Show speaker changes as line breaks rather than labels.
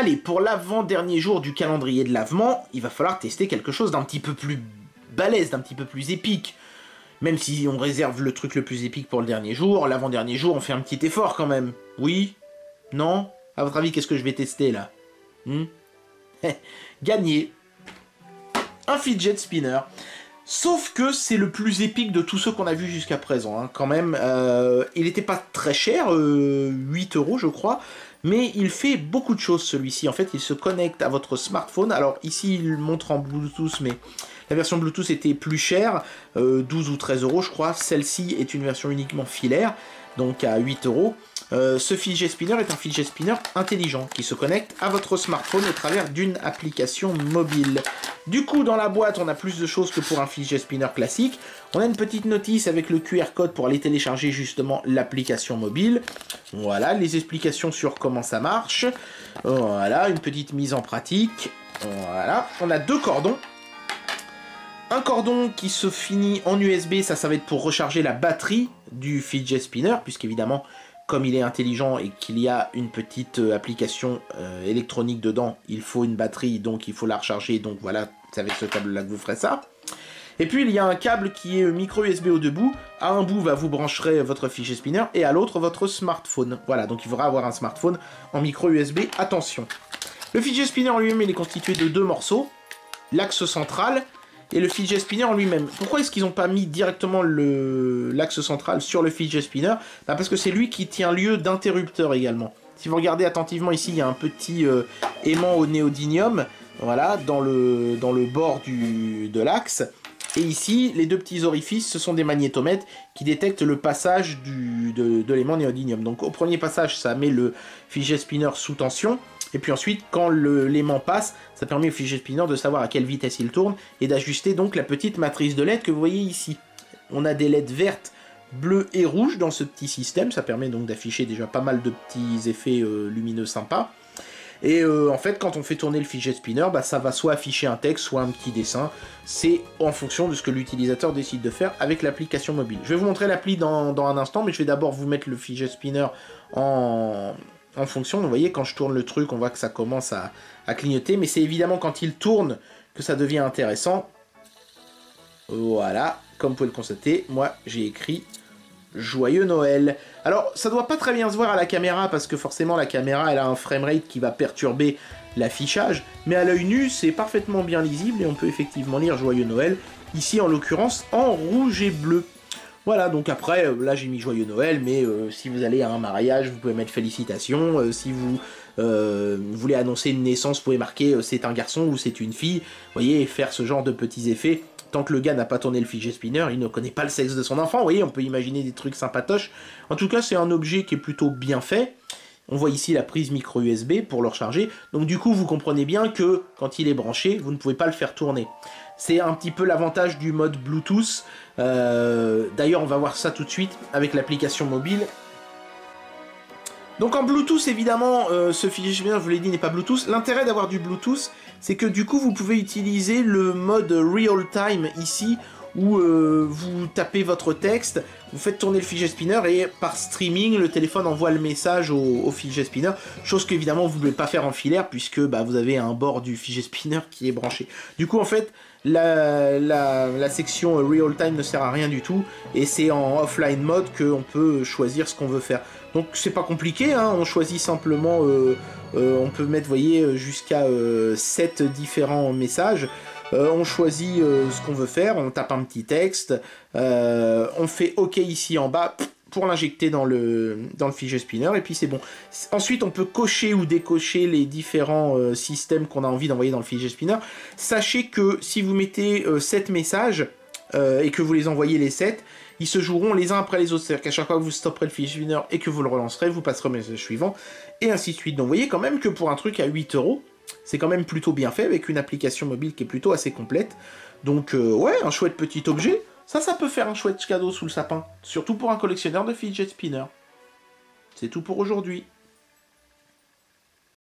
Allez, pour l'avant-dernier jour du calendrier de lavement, il va falloir tester quelque chose d'un petit peu plus balèze, d'un petit peu plus épique. Même si on réserve le truc le plus épique pour le dernier jour, l'avant-dernier jour, on fait un petit effort quand même. Oui? Non? À votre avis, qu'est-ce que je vais tester, là? Gagner un fidget spinner. Sauf que c'est le plus épique de tous ceux qu'on a vus jusqu'à présent, hein, quand même. Il n'était pas très cher, 8 € je crois, mais il fait beaucoup de choses celui-ci. En fait, il se connecte à votre smartphone. Alors ici, il montre en Bluetooth, mais la version Bluetooth était plus chère, 12 ou 13 € je crois. Celle-ci est une version uniquement filaire, donc à 8 €. Ce fidget spinner est un fidget spinner intelligent qui se connecte à votre smartphone au travers d'une application mobile. Du coup, dans la boîte, on a plus de choses que pour un fidget spinner classique. On a une petite notice avec le QR code pour aller télécharger justement l'application mobile. Voilà, les explications sur comment ça marche. Voilà, une petite mise en pratique. Voilà, on a 2 cordons. Un cordon qui se finit en USB, ça va être pour recharger la batterie du fidget spinner, puisqu'évidemment, comme il est intelligent et qu'il y a une petite application électronique dedans, il faut une batterie, donc il faut la recharger, donc voilà, c'est avec ce câble-là que vous ferez ça. Et puis il y a un câble qui est micro USB aux deux bouts. À un bout, vous brancherez votre fidget spinner et à l'autre, votre smartphone. Voilà, donc il faudra avoir un smartphone en micro USB, attention. Le fidget spinner en lui-même, il est constitué de 2 morceaux, l'axe central et le fidget spinner en lui-même. Pourquoi est-ce qu'ils n'ont pas mis directement l'axe central sur le fidget spinner? Parce que c'est lui qui tient lieu d'interrupteur également. Si vous regardez attentivement ici, il y a un petit aimant au néodymium, voilà, dans le bord de l'axe. Et ici, les 2 petits orifices, ce sont des magnétomètres qui détectent le passage de l'aimant néodymium. Donc au premier passage, ça met le fidget spinner sous tension. Et puis ensuite, quand l'aimant passe, ça permet au fidget spinner de savoir à quelle vitesse il tourne et d'ajuster donc la petite matrice de LED que vous voyez ici. On a des LED vertes, bleues et rouges dans ce petit système. Ça permet donc d'afficher déjà pas mal de petits effets lumineux sympas. Et en fait, quand on fait tourner le fidget spinner, ça va soit afficher un texte, soit un petit dessin. C'est en fonction de ce que l'utilisateur décide de faire avec l'application mobile. Je vais vous montrer l'appli dans un instant, mais je vais d'abord vous mettre le fidget spinner en fonction. Vous voyez, quand je tourne le truc, on voit que ça commence à clignoter. Mais c'est évidemment quand il tourne que ça devient intéressant. Voilà, comme vous pouvez le constater, moi j'ai écrit Joyeux Noël. Alors, ça doit pas très bien se voir à la caméra, parce que forcément la caméra, elle a un framerate qui va perturber l'affichage, mais à l'œil nu, c'est parfaitement bien lisible, et on peut effectivement lire Joyeux Noël, ici en l'occurrence en rouge et bleu. Voilà, donc après, là j'ai mis Joyeux Noël, mais si vous allez à un mariage, vous pouvez mettre félicitations, si vous voulez annoncer une naissance, vous pouvez marquer c'est un garçon ou c'est une fille, vous voyez, faire ce genre de petits effets. Tant que le gars n'a pas tourné le fidget spinner, il ne connaît pas le sexe de son enfant. Vous voyez, on peut imaginer des trucs sympatoches. En tout cas, c'est un objet qui est plutôt bien fait. On voit ici la prise micro USB pour le recharger. Donc du coup, vous comprenez bien que quand il est branché, vous ne pouvez pas le faire tourner. C'est un petit peu l'avantage du mode Bluetooth. D'ailleurs, on va voir ça tout de suite avec l'application mobile. Donc en Bluetooth, évidemment, ce fidget spinner, je vous l'ai dit, n'est pas Bluetooth. L'intérêt d'avoir du Bluetooth, c'est que du coup, vous pouvez utiliser le mode real time ici, où vous tapez votre texte, vous faites tourner le fidget spinner, et par streaming, le téléphone envoie le message au fidget spinner, chose qu'évidemment, vous ne pouvez pas faire en filaire, puisque vous avez un bord du fidget spinner qui est branché. Du coup, en fait, la section real time ne sert à rien du tout, et c'est en offline mode qu'on peut choisir ce qu'on veut faire. Donc c'est pas compliqué, hein, on choisit simplement, on peut mettre, vous voyez, jusqu'à 7 différents messages. On choisit ce qu'on veut faire, on tape un petit texte, on fait OK ici en bas pour l'injecter dans le fidget spinner, et puis c'est bon. Ensuite, on peut cocher ou décocher les différents systèmes qu'on a envie d'envoyer dans le fidget spinner. Sachez que si vous mettez 7 messages et que vous les envoyez les 7, ils se joueront les uns après les autres. C'est-à-dire qu'à chaque fois que vous stopperez le fidget spinner et que vous le relancerez, vous passerez au message suivant, et ainsi de suite. Donc vous voyez quand même que pour un truc à 8 €, c'est quand même plutôt bien fait, avec une application mobile qui est plutôt assez complète. Donc ouais, un chouette petit objet. Ça peut faire un chouette cadeau sous le sapin. Surtout pour un collectionneur de fidget spinner. C'est tout pour aujourd'hui.